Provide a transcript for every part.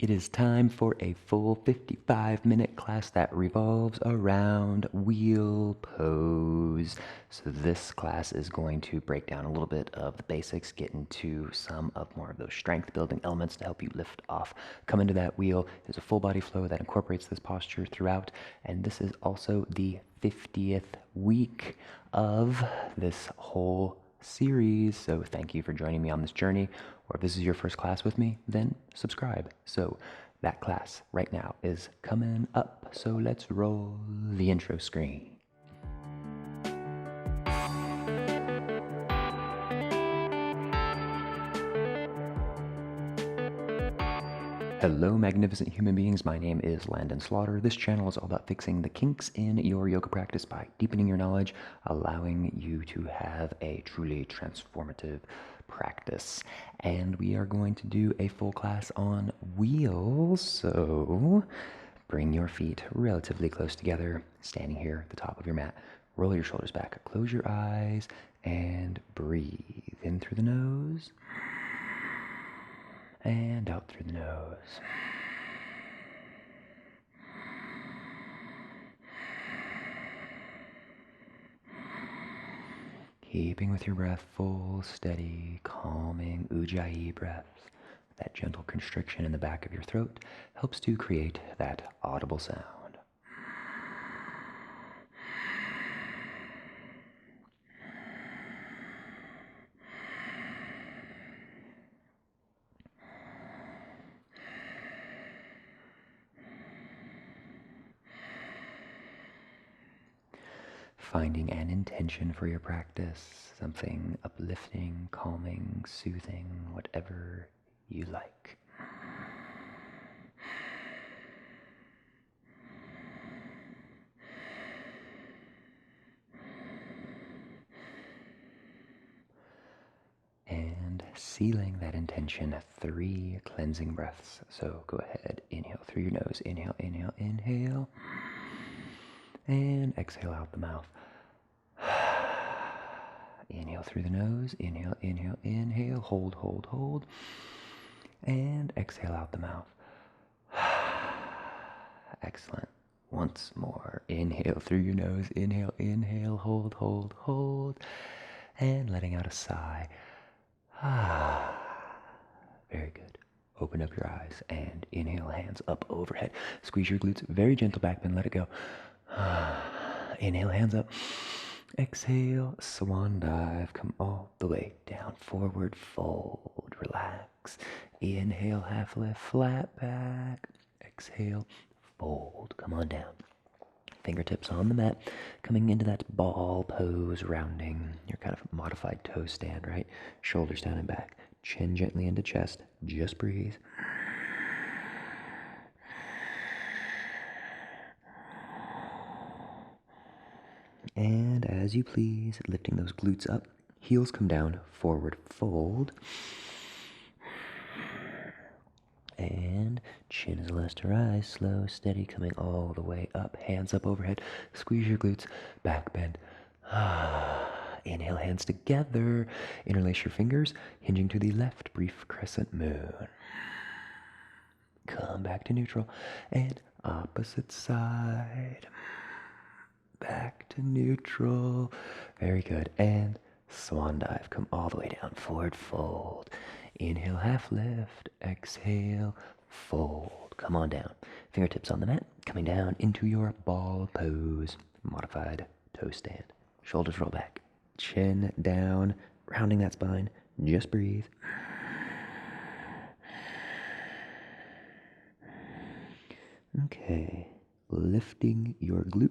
It is time for a full 55-minute class that revolves around wheel pose. So this class is going to break down a little bit of the basics, get into some of more of those strength building elements to help you lift off. Come into that wheel. There's a full body flow that incorporates this posture throughout. And this is also the 50th week of this whole series. So thank you for joining me on this journey. Or if this is your first class with me, then subscribe. So that class right now is coming up. So let's roll the intro screen. Hello, magnificent human beings. My name is Landon Slaughter. This channel is all about fixing the kinks in your yoga practice by deepening your knowledge, allowing you to have a truly transformative practice. And we are going to do a full class on wheels. So bring your feet relatively close together, standing here at the top of your mat. Roll your shoulders back, close your eyes, and breathe in through the nose and out through the nose. Keeping with your breath full, steady, calming ujjayi breath. That gentle constriction in the back of your throat helps to create that audible sound. Finding an intention for your practice, something uplifting, calming, soothing, whatever you like. And sealing that intention, 3 cleansing breaths. So go ahead, inhale through your nose, inhale, inhale, inhale. And exhale out the mouth. Inhale through the nose, inhale, inhale, inhale, hold, hold, hold. And exhale out the mouth. Excellent. Once more, inhale through your nose, inhale, inhale, hold, hold, hold. And letting out a sigh. Very good. Open up your eyes and inhale, hands up overhead. Squeeze your glutes, very gentle back bend, let it go. Inhale, hands up. Exhale, swan dive. Come all the way down, forward fold, relax. Inhale, half lift, flat back. Exhale, fold. Come on down. Fingertips on the mat, coming into that ball pose, rounding your kind of modified toe stand, right? Shoulders down and back, chin gently into chest. Just breathe. And as you please, lifting those glutes up, heels come down, forward fold. And chin is less to rise, slow, steady, coming all the way up, hands up overhead, squeeze your glutes, back bend. Inhale, hands together, interlace your fingers, hinging to the left, brief crescent moon. Come back to neutral, and opposite side. Back to neutral. Very good. And swan dive. Come all the way down. Forward fold. Inhale, half lift. Exhale, fold. Come on down. Fingertips on the mat. Coming down into your ball pose. Modified toe stand. Shoulders roll back. Chin down. Rounding that spine. Just breathe. Okay. Lifting your glutes.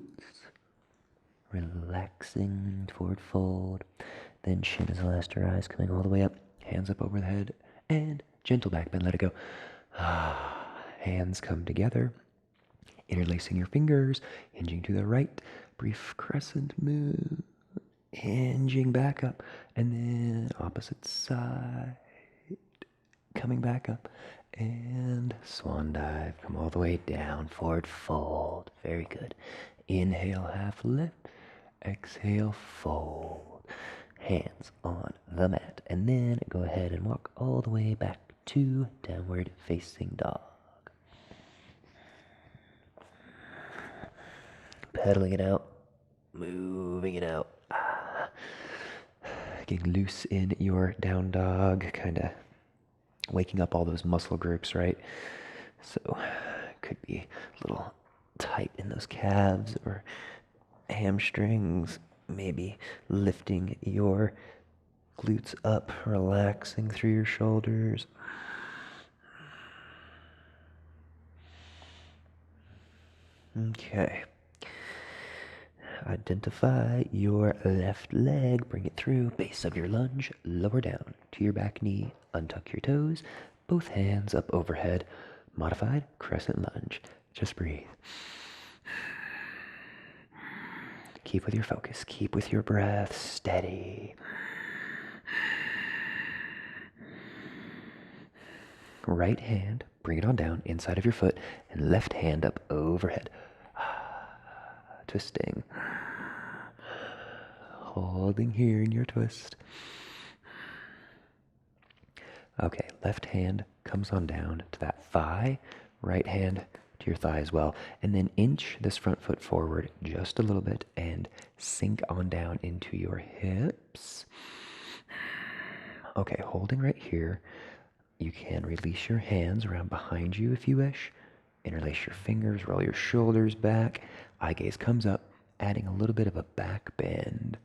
Relaxing, forward fold, then chin is the last to rise, coming all the way up, hands up over the head, and gentle back bend, let it go. Hands come together, interlacing your fingers, hinging to the right, brief crescent moon, hinging back up, and then opposite side, coming back up, and swan dive, come all the way down, forward fold, very good. Inhale, half lift. Exhale, fold. Hands on the mat. And then go ahead and walk all the way back to downward facing dog. pedaling it out, moving it out. Getting loose in your down dog, kind of waking up all those muscle groups, right? So could be a little tight in those calves or hamstrings, maybe lifting your glutes up, relaxing through your shoulders. Okay. Identify your left leg, bring it through, base of your lunge, lower down to your back knee, untuck your toes, both hands up overhead, modified crescent lunge. Just breathe. Keep with your focus, keep with your breath, steady. Right hand, bring it on down inside of your foot, and left hand up overhead. Twisting. Holding here in your twist. Okay, left hand comes on down to that thigh, right hand to your thigh as well, and then inch this front foot forward just a little bit and sink on down into your hips. Okay, holding right here. You can release your hands around behind you if you wish. Interlace your fingers, roll your shoulders back. Eye gaze comes up, adding a little bit of a back bend.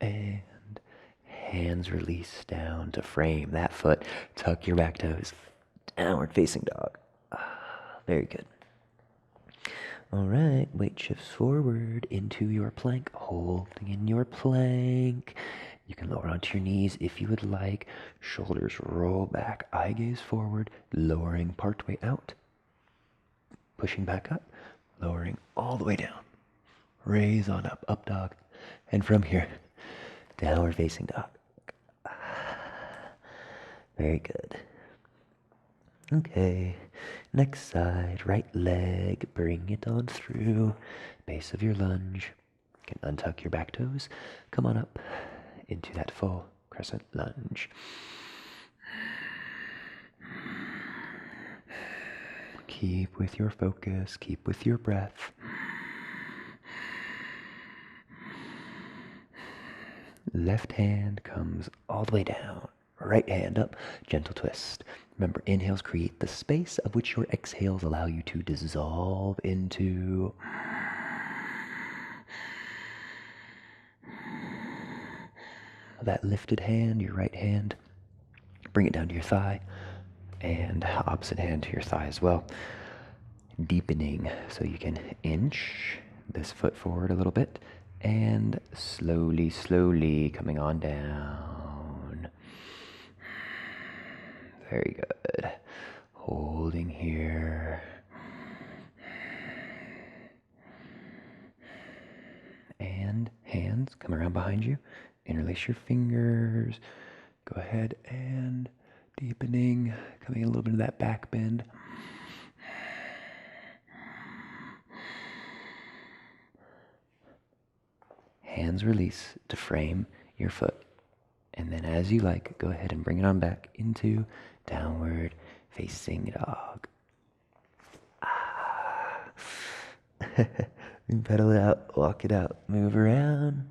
And hands release down to frame that foot. Tuck your back toes. Downward facing dog. Very good. All right, weight shifts forward into your plank, holding in your plank. You can lower onto your knees if you would like. Shoulders roll back, eye gaze forward, lowering partway out. Pushing back up, lowering all the way down. Raise on up, up dog. And from here, downward facing dog. Very good. Okay, next side, right leg, bring it on through, base of your lunge. You can untuck your back toes, come on up into that full crescent lunge. Keep with your focus, keep with your breath. Left hand comes all the way down, right hand up, gentle twist. Remember, inhales create the space of which your exhales allow you to dissolve into. That lifted hand, your right hand, bring it down to your thigh, and opposite hand to your thigh as well. Deepening, so you can inch this foot forward a little bit, and slowly, slowly coming on down. Very good. Holding here. And hands come around behind you. Interlace your fingers. Go ahead and deepening, coming a little bit of that back bend. Hands release to frame your foot. And then as you like, go ahead and bring it on back into downward facing dog. Pedal it out, walk it out, move around.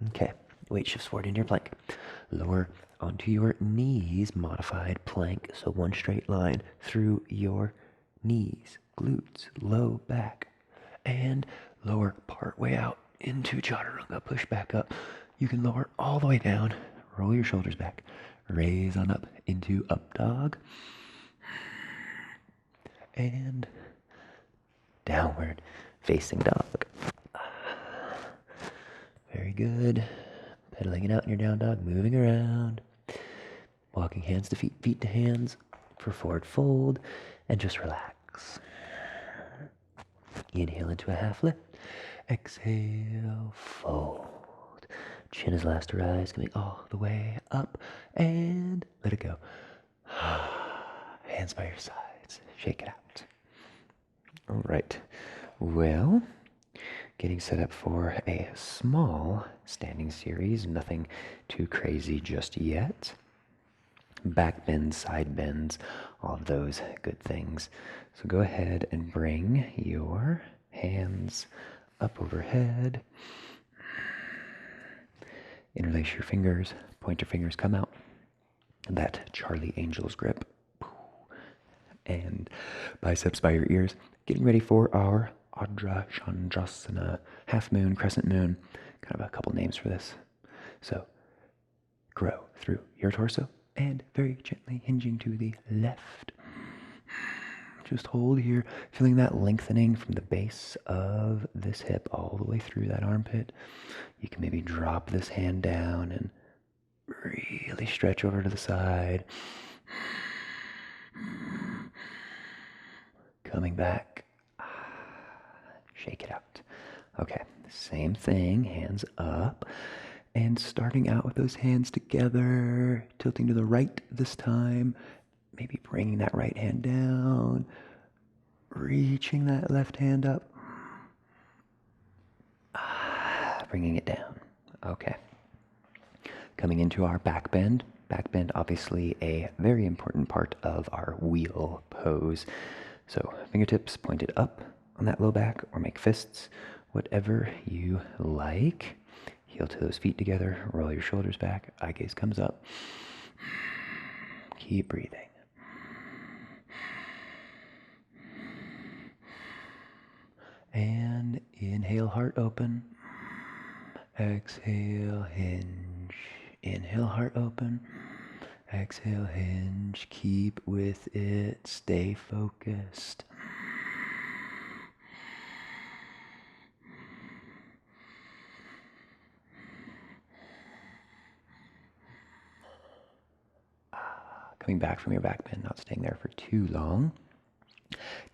Okay, weight shifts forward into your plank. Lower onto your knees, modified plank. So one straight line through your knees, glutes, low back, and lower part way out into chaturanga. Push back up. You can lower all the way down. Roll your shoulders back. Raise on up into up dog. And downward facing dog. Very good. Pedaling it out in your down dog, moving around. Walking hands to feet, feet to hands for forward fold. And just relax. Inhale into a half lift. Exhale, fold. Chin is last to rise, coming all the way up. And let it go. Hands by your sides. Shake it out. All right. Well, getting set up for a small standing series. Nothing too crazy just yet. back bends, side bends, all of those good things. So go ahead and bring your hands up overhead. Interlace your fingers, point your fingers, come out. That Charlie Angel's grip. And biceps by your ears. Getting ready for our urdhva chandrasana, half moon, crescent moon. Kind of a couple names for this. So grow through your torso and very gently hinging to the left. Just hold here, feeling that lengthening from the base of this hip all the way through that armpit. You can maybe drop this hand down and really stretch over to the side. Coming back. Shake it out. Okay, same thing, hands up. And starting out with those hands together, tilting to the right this time. Maybe bringing that right hand down. Reaching that left hand up. Bringing it down. Okay. Coming into our back bend. Back bend, obviously a very important part of our wheel pose. So fingertips pointed up on that low back, or make fists, whatever you like. Heel to those feet together, roll your shoulders back, eye gaze comes up. Keep breathing. And inhale, heart open. Exhale, hinge. Inhale, heart open. Exhale, hinge. Keep with it. Stay focused. Coming back from your back bend, not staying there for too long.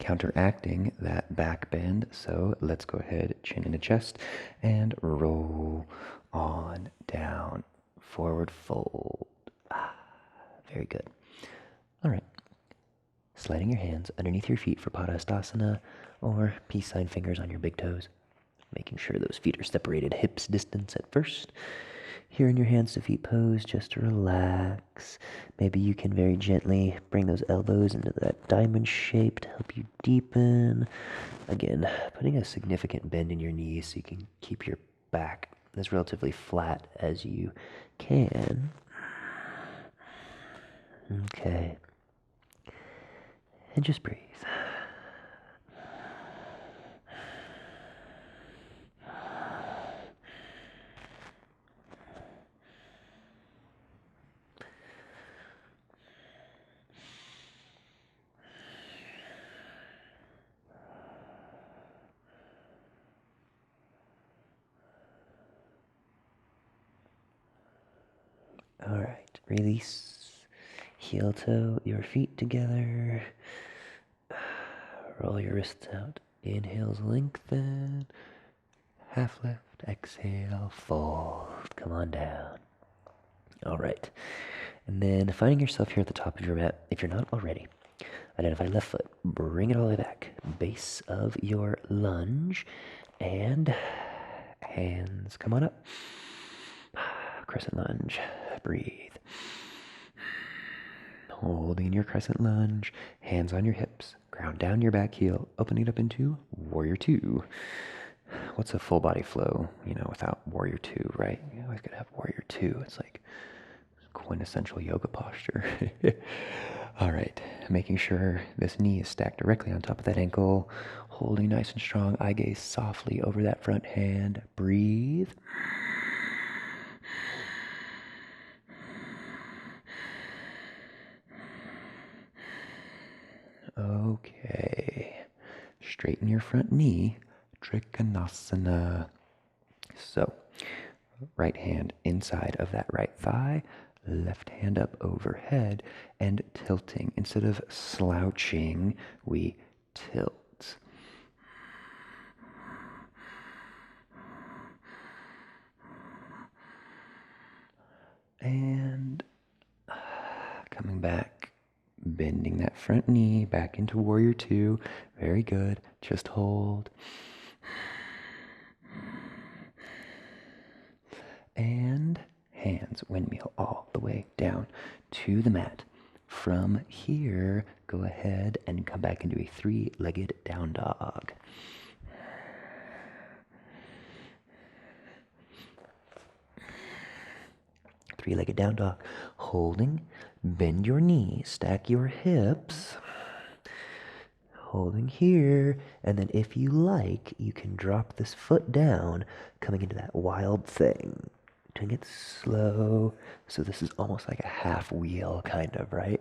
Counteracting that back bend, so let's go ahead, chin into chest, and roll on down. Forward fold. Very good. All right. Sliding your hands underneath your feet for Padastasana, or peace sign fingers on your big toes. Making sure those feet are separated hips distance at first. Here in your hands to feet pose, just relax. Maybe you can very gently bring those elbows into that diamond shape to help you deepen. Again, putting a significant bend in your knees so you can keep your back as relatively flat as you can. Okay. And just breathe. All right, release. Heel toe your feet together. Roll your wrists out. Inhales, lengthen. Half lift. Exhale, fold. Come on down. All right. And then finding yourself here at the top of your mat, if you're not already, identify left foot. Bring it all the way back. Base of your lunge. And hands come on up. Crescent lunge. Breathe. Holding your crescent lunge. Hands on your hips. Ground down your back heel. Opening it up into Warrior Two. What's a full body flow, without Warrior Two, right? You always gotta have Warrior Two. It's like quintessential yoga posture. All right, making sure this knee is stacked directly on top of that ankle. Holding nice and strong. Eye gaze softly over that front hand. Breathe. Okay. Straighten your front knee. Trikonasana. So, right hand inside of that right thigh, left hand up overhead, and tilting. Instead of slouching, we tilt. And coming back, bending that front knee back into Warrior Two. Very good. Just hold. And Hands, windmill, all the way down to the mat. From here, go ahead and come back into a three-legged down dog. Three-legged down dog. Holding, bend your knees, stack your hips. Holding here, and then if you like, you can drop this foot down, coming into that wild thing. Doing it slow, so this is almost like a half wheel, kind of, right?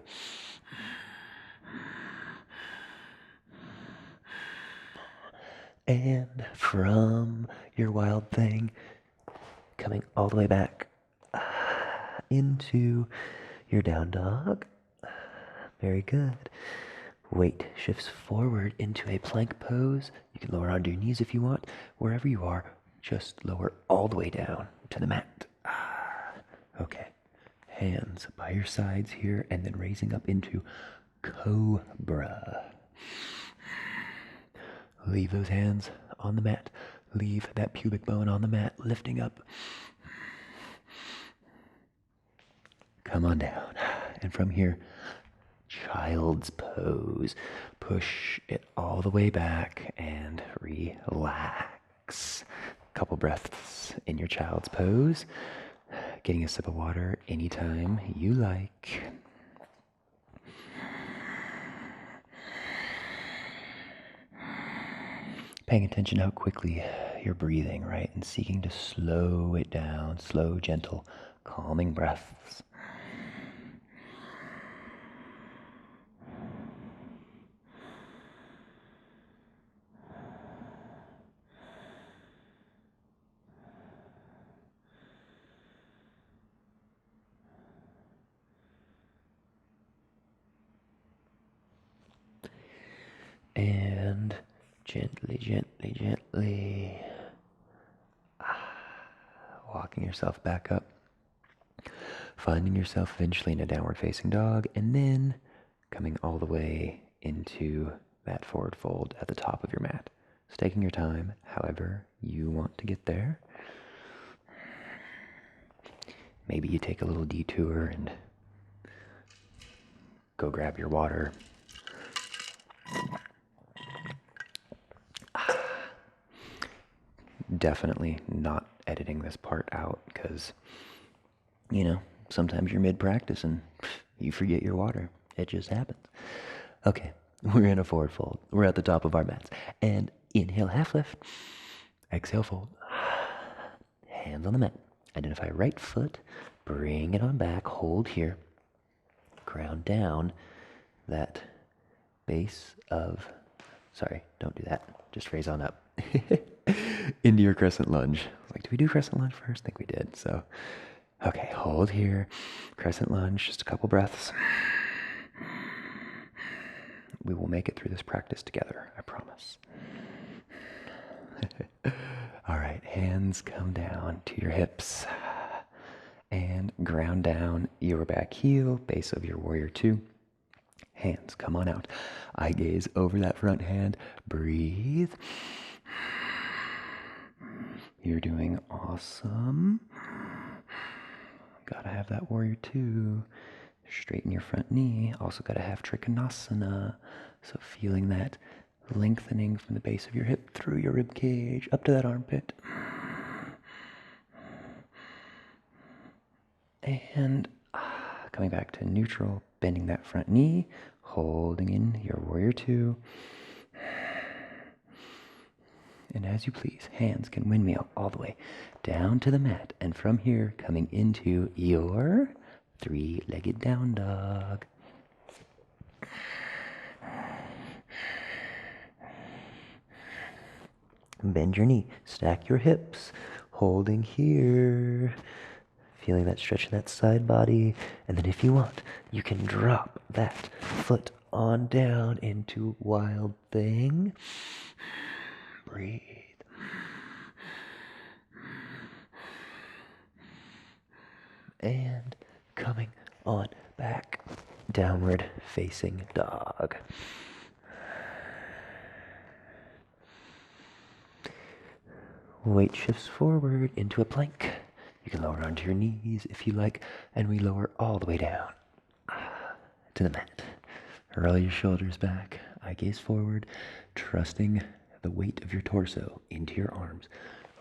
And from your wild thing, coming all the way back into your down dog. Very good. Weight shifts forward into a plank pose. You can lower onto your knees if you want. Wherever you are, just lower all the way down to the mat. Okay. Hands by your sides here, and then raising up into cobra. Leave those hands on the mat. Leave that pubic bone on the mat, lifting up. Come on down. And from here, child's pose. Push it all the way back and relax. Couple breaths in your child's pose. Getting a sip of water anytime you like. Paying attention how quickly you're breathing, right? And seeking to slow it down. Slow, gentle, calming breaths. And gently, gently, gently walking yourself back up, finding yourself eventually in a downward facing dog, and then coming all the way into that forward fold at the top of your mat. So taking your time however you want to get there. Maybe you take a little detour and go grab your water. Definitely not editing this part out because, sometimes you're mid-practice and you forget your water. It just happens. Okay, we're in a forward fold. We're at the top of our mats. And inhale, half lift. Exhale, fold. Hands on the mat. Identify right foot. Bring it on back. Hold here. Ground down that base of... Sorry, don't do that. Just raise on up. Into your crescent lunge. Like, did we do crescent lunge first? I think we did. So, okay, hold here. Crescent lunge, just a couple breaths. We will make it through this practice together, I promise. All right, hands come down to your hips and ground down your back heel, base of your warrior two. Hands come on out. Eye gaze over that front hand. Breathe. You're doing awesome. Gotta have that warrior two. Straighten your front knee. Also gotta have Chakrasana. So feeling that lengthening from the base of your hip through your rib cage up to that armpit. And coming back to neutral, bending that front knee, holding in your warrior two. And as you please, hands can windmill all the way down to the mat. And from here, coming into your three-legged down dog. Bend your knee, stack your hips, holding here. Feeling that stretch in that side body. And then if you want, you can drop that foot on down into wild thing. Breathe. And coming on back, downward facing dog. Weight shifts forward into a plank. You can lower onto your knees if you like, and we lower all the way down to the mat. Roll your shoulders back, eye gaze forward, trusting the weight of your torso into your arms.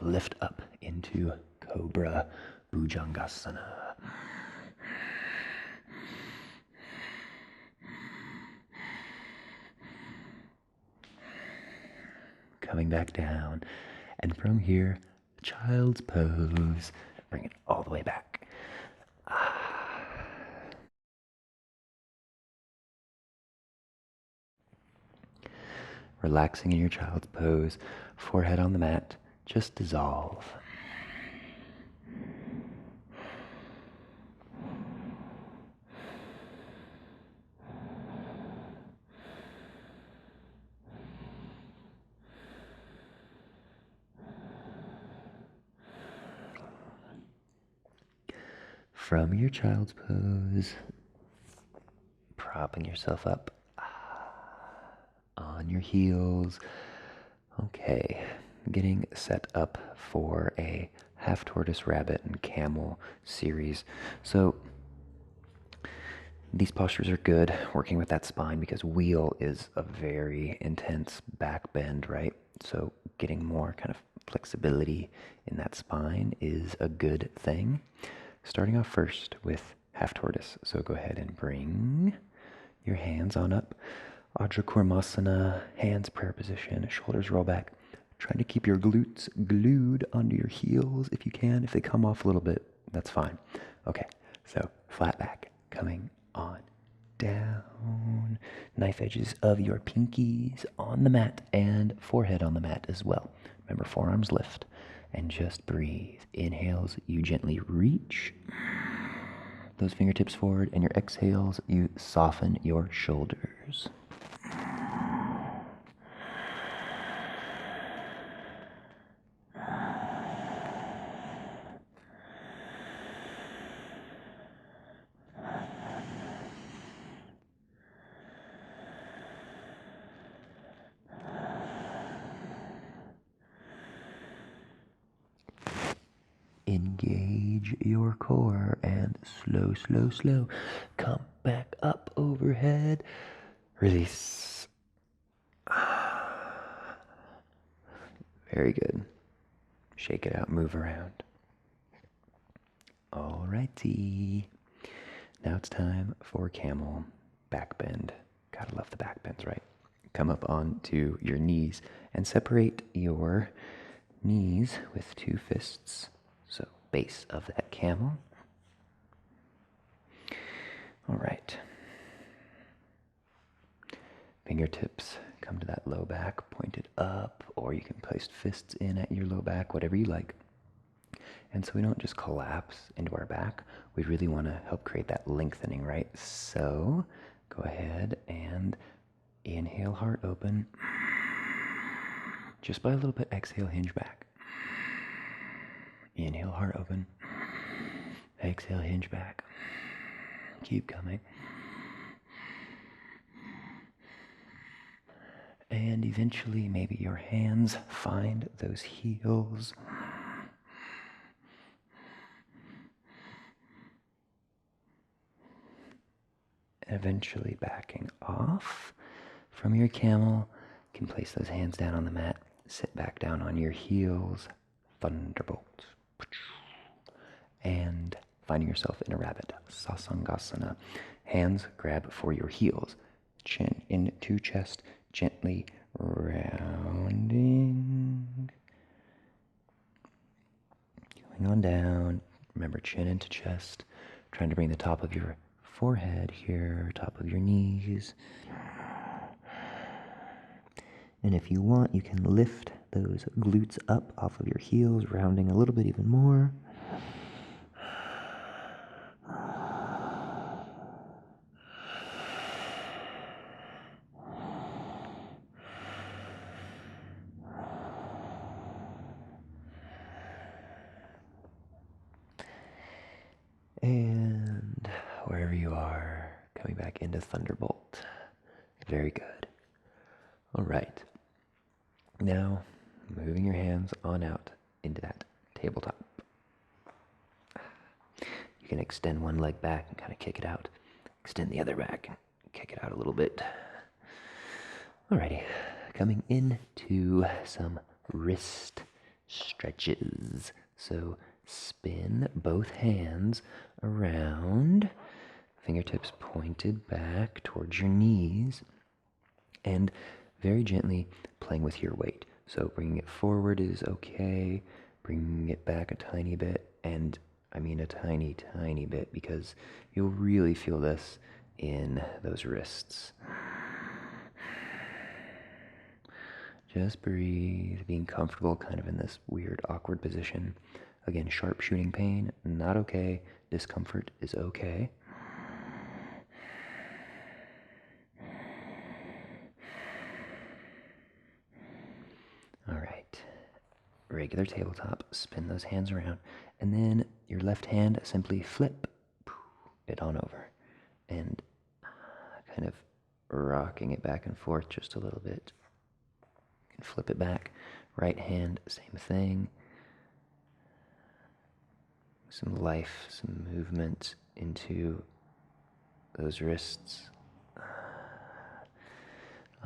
Lift up into Cobra Bhujangasana. Coming back down, and from here, child's pose. Bring it all the way back. Relaxing in your child's pose, forehead on the mat, just dissolve. From your child's pose, propping yourself up on your heels. Okay, getting set up for a half tortoise, rabbit, and camel series. So these postures are good, working with that spine, because wheel is a very intense back bend, right? So getting more kind of flexibility in that spine is a good thing. Starting off first with half tortoise. So go ahead and bring your hands on up. Urdhva Kurmasana, hands prayer position, shoulders roll back. Trying to keep your glutes glued onto your heels if you can. If they come off a little bit, that's fine. Okay, so flat back, coming on down. Knife edges of your pinkies on the mat and forehead on the mat as well. Remember, forearms lift. And just breathe. Inhales, you gently reach those fingertips forward, and your exhales, you soften your shoulders. Engage your core and slow, slow, slow. Come back up overhead. Release. Very good. Shake it out, move around. Alrighty. Now it's time for camel back bend. Gotta love the back bends, right? Come up onto your knees and separate your knees with two fists. So base of that camel. All right. Fingertips come to that low back, pointed up, or you can place fists in at your low back, whatever you like. And so we don't just collapse into our back. We really want to help create that lengthening, right? So go ahead and inhale, heart open. Just by a little bit, exhale, hinge back. Inhale, heart open. Exhale, hinge back. Keep coming. And eventually, maybe your hands find those heels. Eventually backing off from your camel. You can place those hands down on the mat. Sit back down on your heels. Thunderbolt. And finding yourself in a rabbit. Sasangasana. Hands grab for your heels. Chin into chest. Gently rounding. Going on down. Remember, chin into chest. Trying to bring the top of your forehead here, top of your knees. And if you want, you can lift those glutes up off of your heels, rounding a little bit even more. And wherever you are, coming back into Thunderbolt. Very good. All right. Now, moving your hands on out into that tabletop. can extend one leg back and kind of kick it out. Extend the other back and kick it out a little bit. Alrighty, coming into some wrist stretches. So spin both hands around, fingertips pointed back towards your knees, and very gently playing with your weight. So bringing it forward is okay, bringing it back a tiny bit, and I mean a tiny, tiny bit, because you'll really feel this in those wrists. Just breathe, being comfortable kind of in this weird, awkward position. Again, sharp shooting pain, not okay. Discomfort is okay. All right, regular tabletop, spin those hands around, and then your left hand simply flip it on over, and kind of rocking it back and forth just a little bit. You can flip it back. Right hand, same thing. Some life, some movement into those wrists.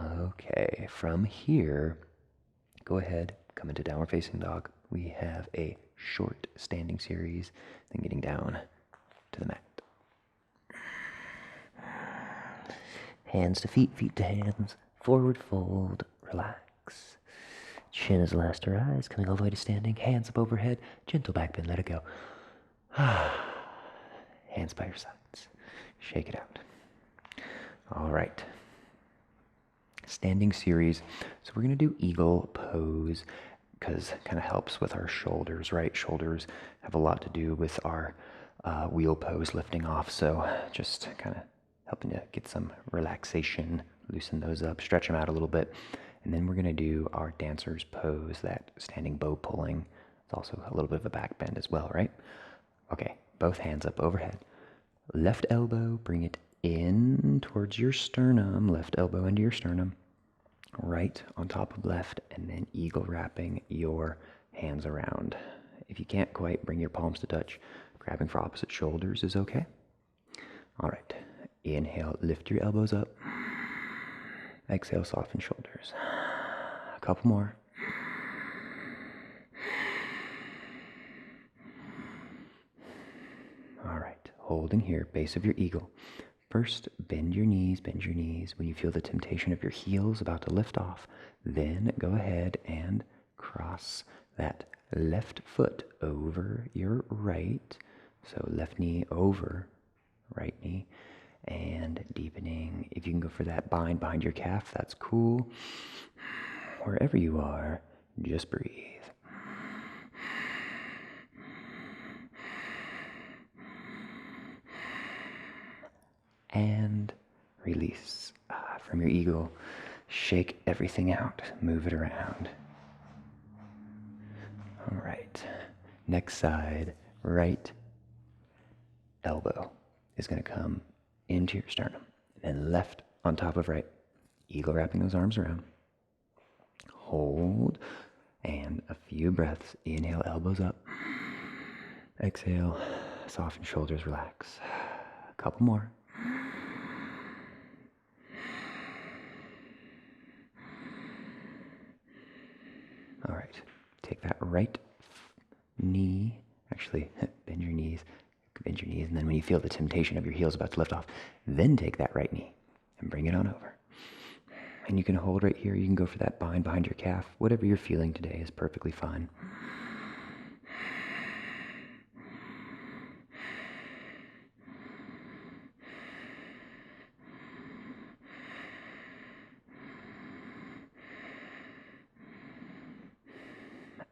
Okay, from here, go ahead, come into downward facing dog. We have a short standing series, then getting down to the mat. Hands to feet, feet to hands, forward fold, relax. Chin is last to rise, coming all the way to standing, hands up overhead, gentle back bend, let it go. Hands by your sides, shake it out. All right. Standing series. So we're going to do eagle pose because it kind of helps with our shoulders, right? Shoulders have a lot to do with our wheel pose lifting off. So just kind of helping to get some relaxation, loosen those up, stretch them out a little bit. And then we're going to do our dancer's pose, that standing bow pulling. It's also a little bit of a back bend as well, right? Okay, both hands up overhead. Left elbow, bring it in towards your sternum, left elbow into your sternum, right on top of left, and then eagle wrapping your hands around. If you can't quite bring your palms to touch, grabbing for opposite shoulders is okay. All right, inhale, lift your elbows up. Exhale, soften shoulders. A couple more. All right, holding here, base of your eagle. First, bend your knees, bend your knees. When you feel the temptation of your heels about to lift off, then go ahead and cross that left foot over your right. So left knee over right knee, and deepening. If you can go for that bind behind your calf, that's cool. Wherever you are, just breathe. And release. From your eagle, shake everything out, move it around. All right, next side, right elbow is going to come into your sternum, and left on top of right, eagle wrapping those arms around. Hold, and a few breaths. Inhale, elbows up. Exhale, soften shoulders, relax. A couple more. All right, take that right knee, actually bend your knees, and then when you feel the temptation of your heels about to lift off, then take that right knee and bring it on over. And you can hold right here, you can go for that bind behind your calf. Whatever you're feeling today is perfectly fine.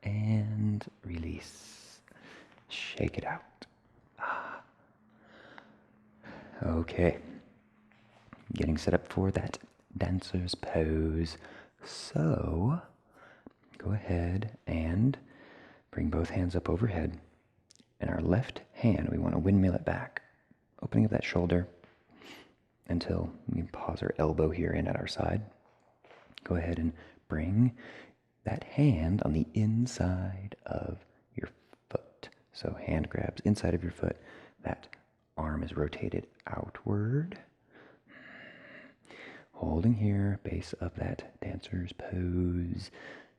And release. Shake it out. Okay. Getting set up for that dancer's pose. So, go ahead and bring both hands up overhead. And our left hand, we want to windmill it back, opening up that shoulder until we can pause our elbow here in at our side. Go ahead and bring that hand on the inside of your foot. So hand grabs inside of your foot, that arm is rotated outward. Holding here, base of that dancer's pose,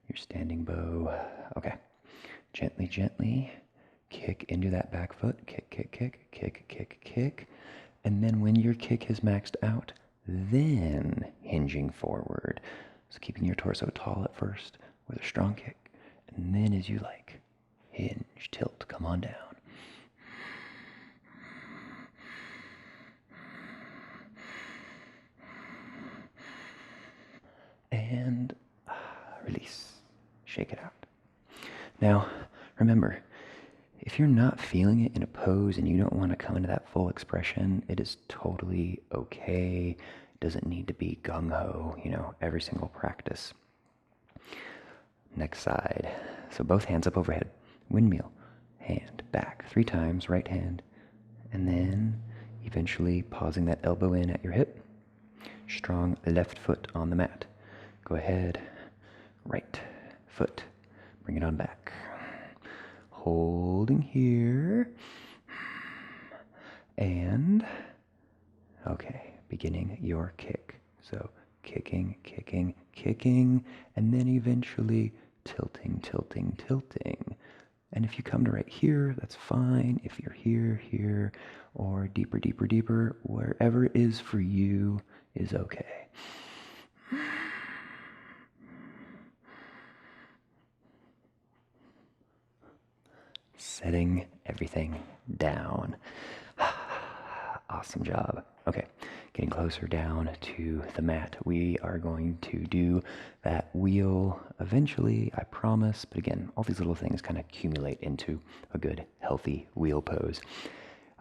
your standing bow. Okay, gently, gently kick into that back foot. Kick, kick, kick, kick, kick, kick. And then when your kick has maxed out, then hinging forward. So keeping your torso tall at first with a strong kick. And then as you like, hinge, tilt, come on down. And release. Shake it out. Now, remember, if you're not feeling it in a pose and you don't want to come into that full expression, it is totally okay. It doesn't need to be gung-ho, every single practice. Next side. So both hands up overhead. Windmill. Hand back 3 times, right hand. And then eventually pausing that elbow in at your hip. Strong left foot on the mat. Go ahead, right foot, bring it on back. Holding here. And, okay, beginning your kick. So kicking, kicking, kicking, and then eventually tilting, tilting, tilting. And if you come to right here, that's fine. If you're here, here, or deeper, deeper, deeper, wherever it is for you is okay. Setting everything down. Awesome job. Okay, getting closer down to the mat. We are going to do that wheel eventually, I promise. But again, all these little things kind of accumulate into a good, healthy wheel pose.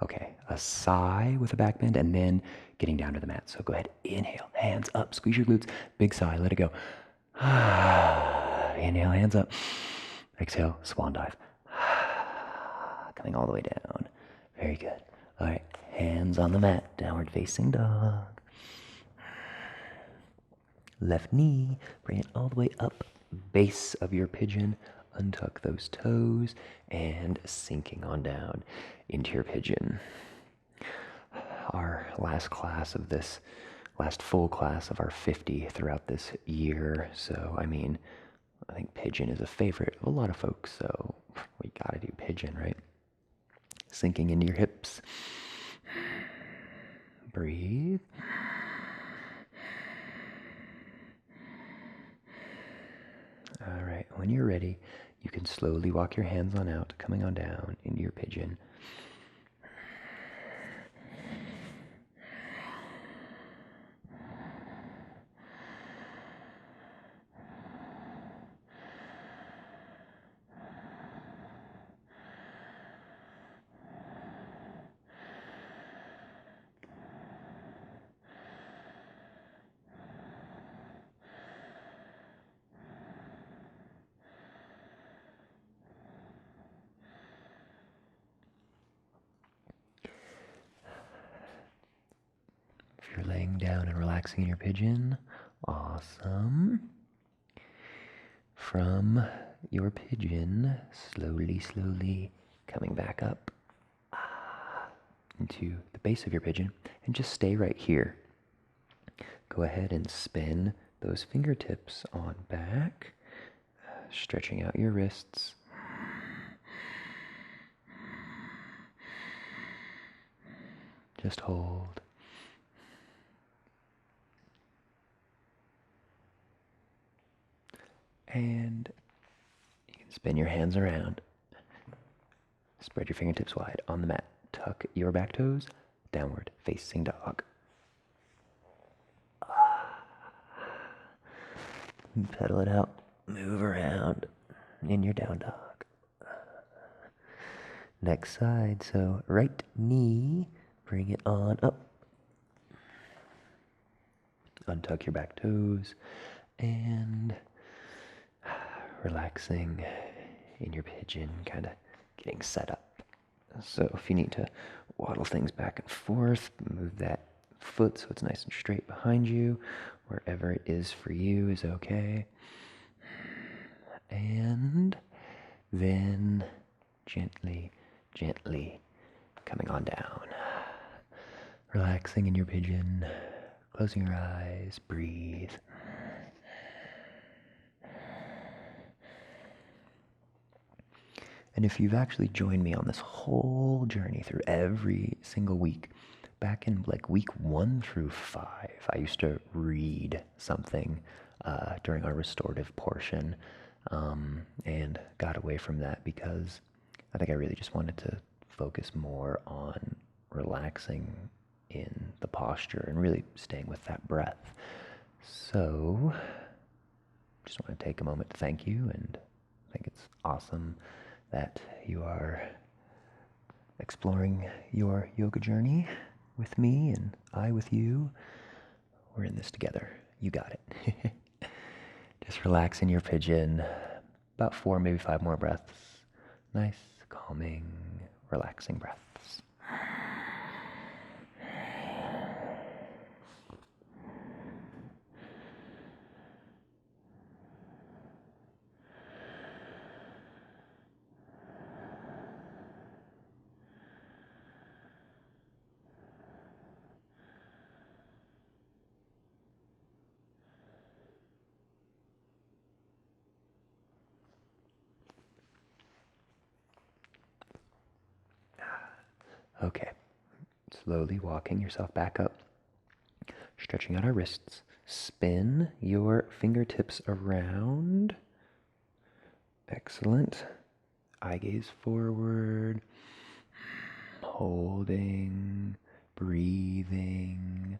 Okay, a sigh with a back bend and then getting down to the mat. So go ahead, inhale, hands up, squeeze your glutes, big sigh, let it go. Inhale, hands up. Exhale, swan dive. Coming all the way down. Very good. All right, hands on the mat, downward facing dog. Left knee, bring it all the way up, base of your pigeon. Untuck those toes and sinking on down into your pigeon. Our last class of this, last full class of our 50 throughout this year. So, I think pigeon is a favorite of a lot of folks, so we gotta do pigeon, right? Sinking into your hips. Breathe. All right, when you're ready, you can slowly walk your hands on out, coming on down into your pigeon. If you're laying down and relaxing in your pigeon, awesome. From your pigeon, slowly, slowly coming back up into the base of your pigeon, and just stay right here. Go ahead and spin those fingertips on back, stretching out your wrists. Just hold. And you can spin your hands around. Spread your fingertips wide on the mat. Tuck your back toes, downward facing dog. Pedal it out, move around in your down dog. Next side, so right knee, bring it on up. Untuck your back toes and relaxing in your pigeon, kind of getting set up. So if you need to waddle things back and forth, move that foot so it's nice and straight behind you. Wherever it is for you is okay. And then gently, gently Coming on down. Relaxing in your pigeon. Closing your eyes. Breathe. And if you've actually joined me on this whole journey through every single week, back in like week 1 through 5, I used to read something during our restorative portion, and got away from that because I think I really just wanted to focus more on relaxing in the posture and really staying with that breath. So, just want to take a moment to thank you, and I think it's awesome that you are exploring your yoga journey with me and I with you. We're in this together. You got it. Just relax in your pigeon. About 4, maybe 5 more breaths. Nice, calming, relaxing breaths. Okay, slowly walking yourself back up, stretching out our wrists. Spin your fingertips around. Excellent. Eye gaze forward. Holding, breathing.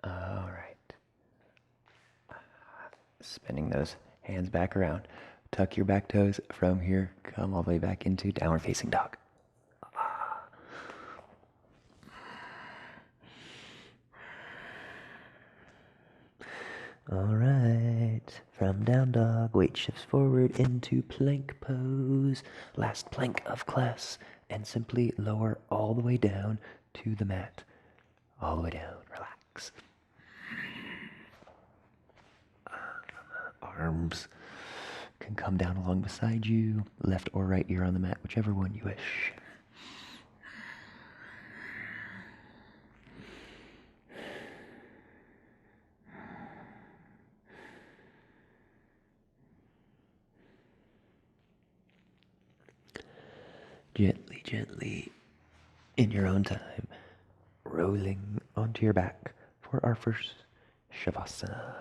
All right. Spinning those hands back around. Tuck your back toes from here. Come all the way back into downward facing dog. All right. From down dog, weight shifts forward into plank pose. Last plank of class. And simply lower all the way down to the mat. All the way down. Relax. Arms can come down along beside you, left or right ear on the mat, whichever one you wish. Gently, gently, in your own time, rolling onto your back for our first Shavasana.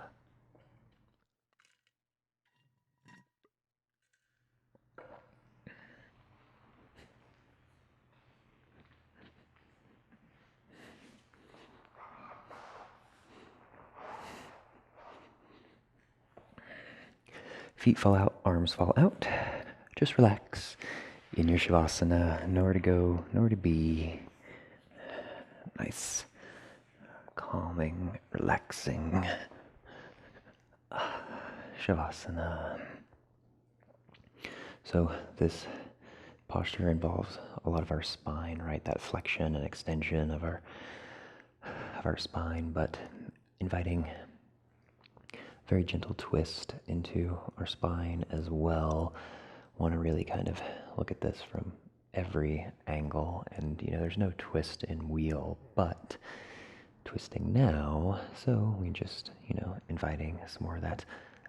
Feet fall out, arms fall out. Just relax in your Shavasana. Nowhere to go, nowhere to be. Nice, calming, relaxing Shavasana. So this posture involves a lot of our spine, right? That flexion and extension of our spine, but inviting very gentle twist into our spine as well. Want to really kind of look at this from every angle, and there's no twist in wheel, but twisting now, so we just inviting some more of that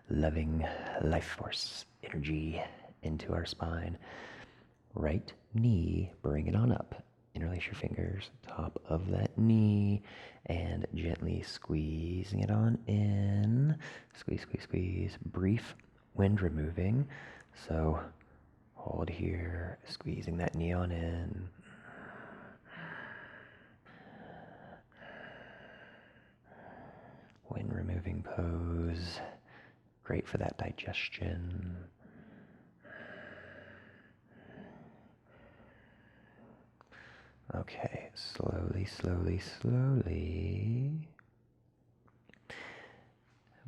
loving life force energy into our spine. Right knee, bring it on up. Interlace your fingers, top of that knee, and gently squeezing it on in. Squeeze, squeeze, squeeze. Brief wind removing. So hold here, squeezing that knee on in. Wind removing pose. Great for that digestion. Okay, slowly, slowly, slowly.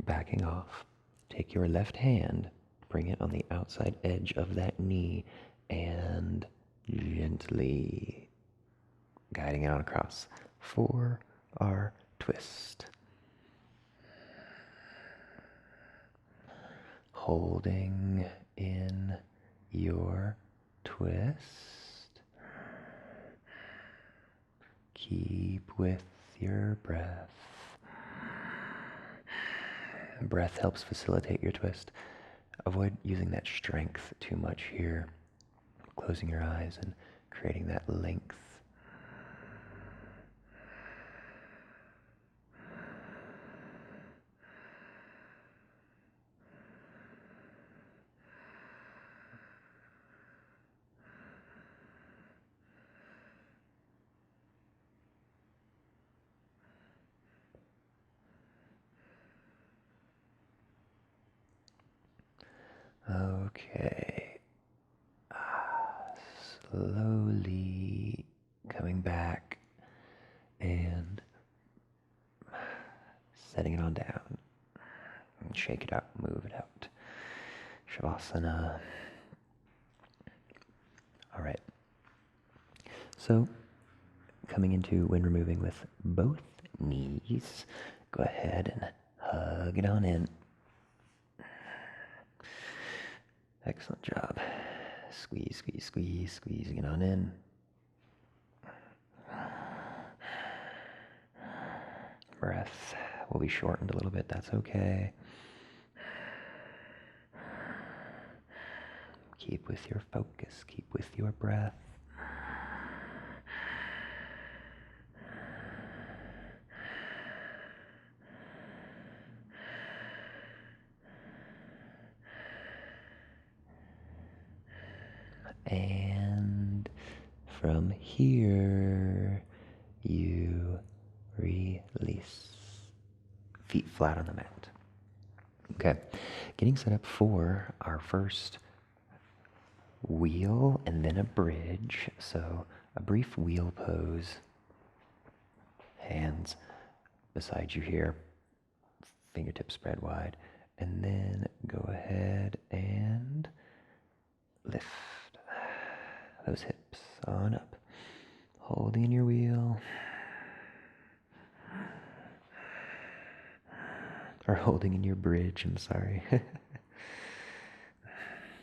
Backing off. Take your left hand, bring it on the outside edge of that knee, and gently guiding it on across for our twist. Holding in your twist. Keep with your breath. Breath helps facilitate your twist. Avoid using that strength too much here. Closing your eyes and creating that length. Okay. Slowly coming back and setting it on down. And shake it out, move it out. Shavasana. All right. So, coming into when we're moving with both knees, go ahead and hug it on in. Excellent job. Squeeze, squeeze, squeeze, squeezing it on in. Breath will be shortened a little bit, that's okay. Keep with your focus, keep with your breath. And from here, you release. Feet flat on the mat. Okay, getting set up for our first wheel and then a bridge. So a brief wheel pose. Hands beside you here. Fingertips spread wide. And then go ahead and lift those hips on up. Holding in your wheel. Or holding in your bridge, I'm sorry.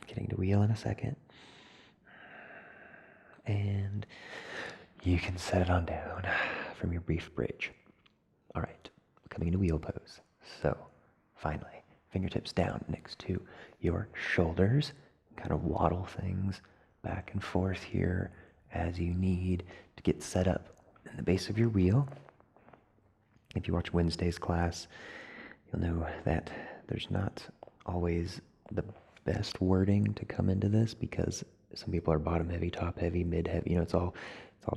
Getting to wheel in a second. And you can set it on down from your brief bridge. All right, coming into wheel pose. So, finally, fingertips down next to your shoulders. Kind of waddle things back and forth here as you need to get set up in the base of your wheel. If you watch Wednesday's class, you'll know that there's not always the best wording to come into this because some people are bottom heavy, top heavy, mid heavy. It's all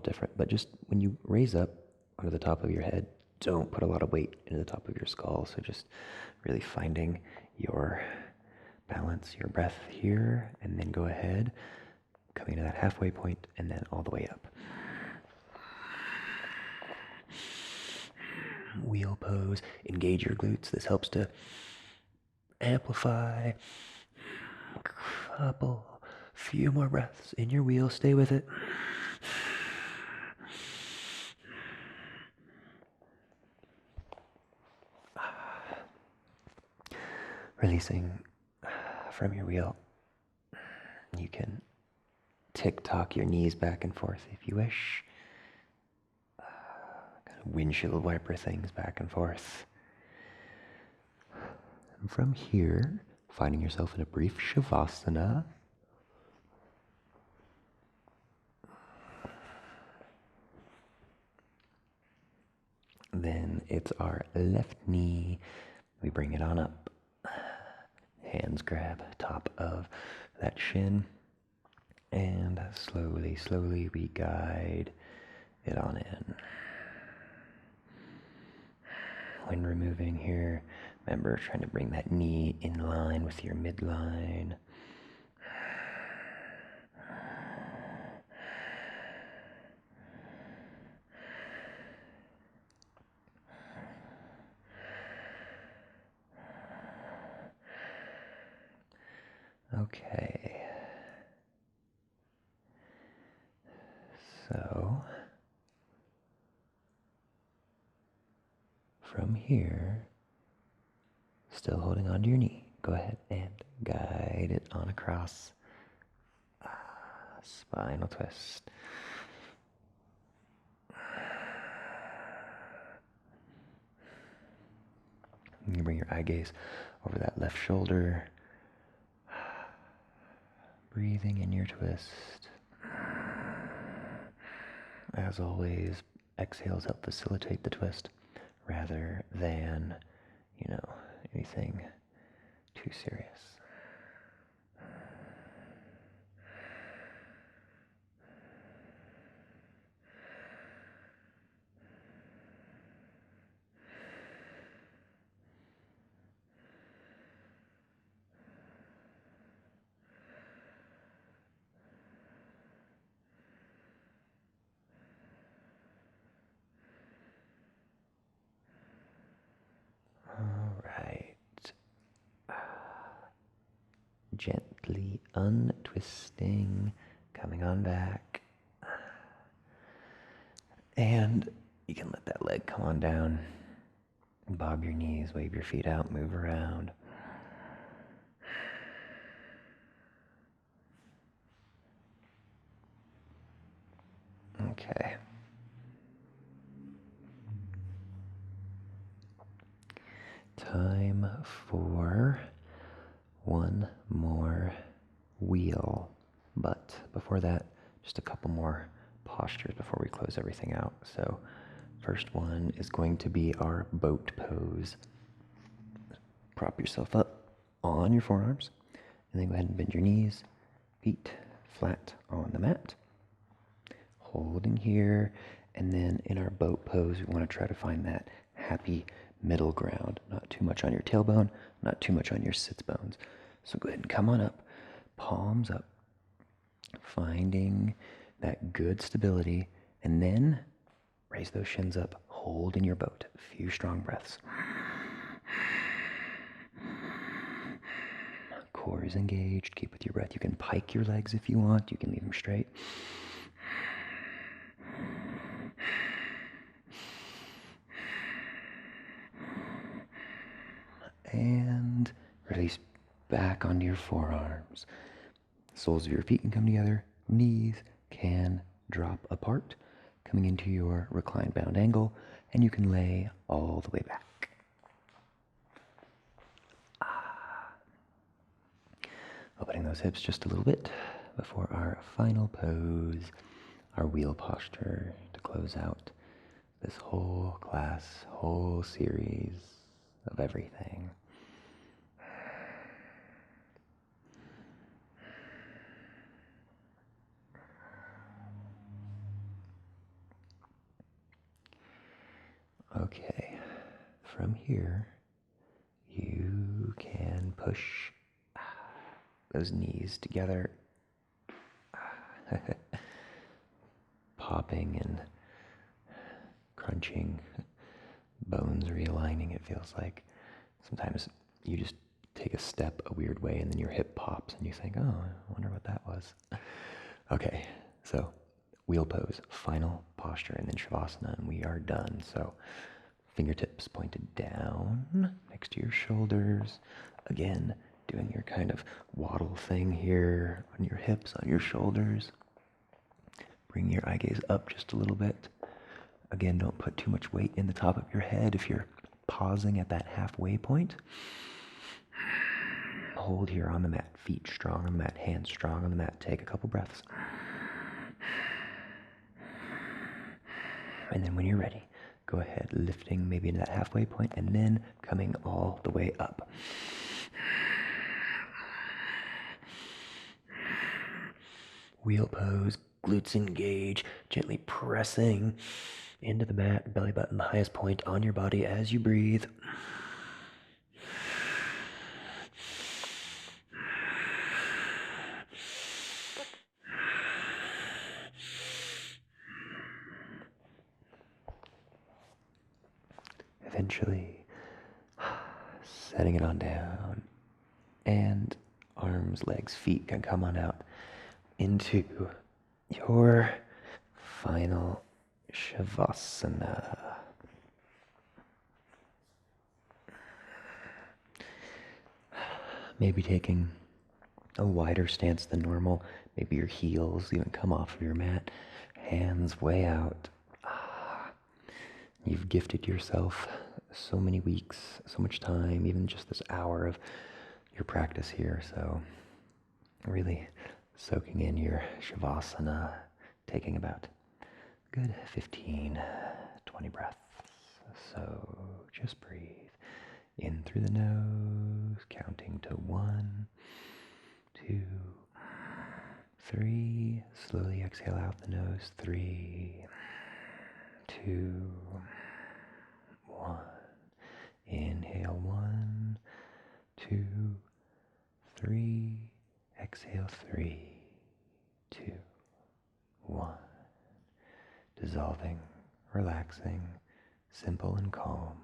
different. But just when you raise up onto the top of your head, don't put a lot of weight into the top of your skull. So just really finding your balance, your breath here, and then go ahead, coming to that halfway point, and then all the way up. Wheel pose, engage your glutes. This helps to amplify. Few more breaths in your wheel. Stay with it. Releasing from your wheel. You can tick-tock your knees back and forth if you wish. Kind of windshield wiper things back and forth. And from here, finding yourself in a brief Shavasana. Then it's our left knee. We bring it on up. Hands grab top of that shin. And slowly, slowly we guide it on in. When removing here, remember trying to bring that knee in line with your midline. Okay. So from here, still holding onto your knee, go ahead and guide it on across. Spinal twist. You bring your eye gaze over that left shoulder. Breathing in your twist. As always, exhales help facilitate the twist rather than, anything too serious. All right. Gently untwisting, coming on back. And you can let that leg come on down. Bob your knees, wave your feet out, move around. Okay. Time for one more wheel. But before that, just a couple more postures before we close everything out. So first one is going to be our boat pose. Prop yourself up on your forearms, and then go ahead and bend your knees, feet flat on the mat. Holding here, and then in our boat pose, we want to try to find that happy middle ground. Not too much on your tailbone, not too much on your sits bones. So go ahead and come on up, palms up, finding that good stability, and then raise those shins up, hold in your boat. A few strong breaths. Core is engaged. Keep with your breath. You can pike your legs if you want. You can leave them straight. And release back onto your forearms. Soles of your feet can come together. Knees can drop apart, coming into your reclined bound angle, and you can lay all the way back. Opening those hips just a little bit before our final pose, our wheel posture to close out this whole class, whole series of everything. Okay, from here, you can push those knees together, popping and crunching, bones realigning, it feels like. Sometimes you just take a step a weird way and then your hip pops and you think, oh, I wonder what that was. Okay, so wheel pose, final posture, and then Shavasana, and we are done. So fingertips pointed down next to your shoulders. Again, doing your kind of waddle thing here on your hips, on your shoulders. Bring your eye gaze up just a little bit. Again, don't put too much weight in the top of your head if you're pausing at that halfway point. Hold here on the mat, feet strong on the mat, hands strong on the mat. Take a couple breaths. And then when you're ready, go ahead, lifting maybe into that halfway point and then coming all the way up. Wheel pose, glutes engage, gently pressing into the mat, belly button the highest point on your body as you breathe. Eventually, setting it on down, and arms, legs, feet can come on out into your final Shavasana. Maybe taking a wider stance than normal. Maybe your heels even come off of your mat. Hands way out. You've gifted yourself so many weeks, so much time, even just this hour of your practice here. So really soaking in your Shavasana, taking about good 15, 20 breaths. So just breathe in through the nose, counting to 1, 2, 3. Slowly exhale out the nose. 3, 2, 1. Inhale 1, 2, 3. Exhale 3, 2, 1. Dissolving, relaxing, simple and calm.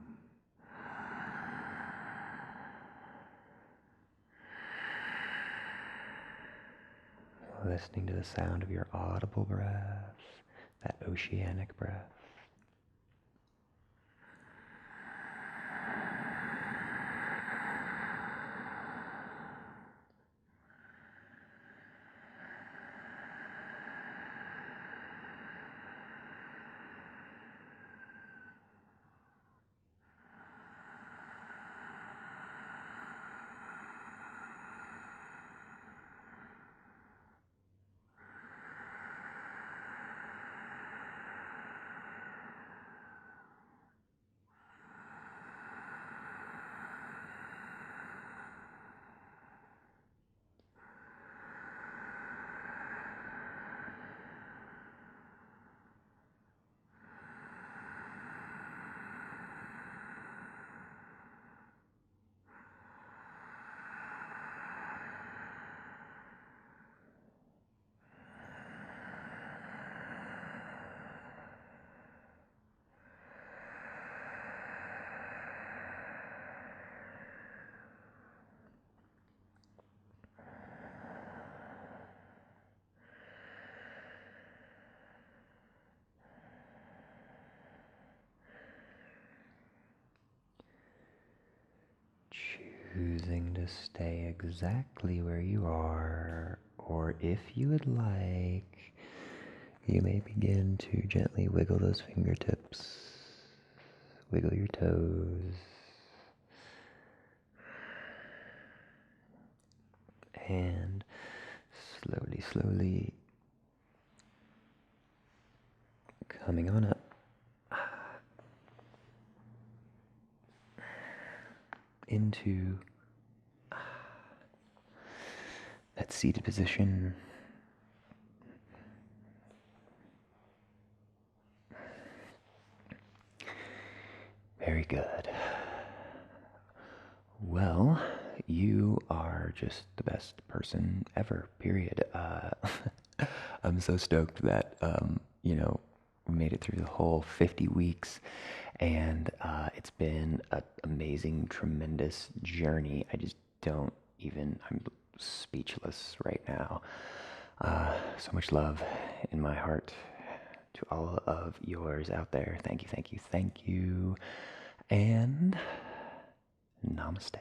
Listening to the sound of your audible breath, that oceanic breath. Choosing to stay exactly where you are, or if you would like, you may begin to gently wiggle those fingertips, wiggle your toes, and slowly coming on up into that seated position. Very good. Well, you are just the best person ever, period. I'm so stoked that, we made it through the whole 50 weeks, and it's been an amazing, tremendous journey. I just don't even, I'm speechless right now. So much love in my heart to all of yours out there. Thank you, thank you, thank you. And namaste.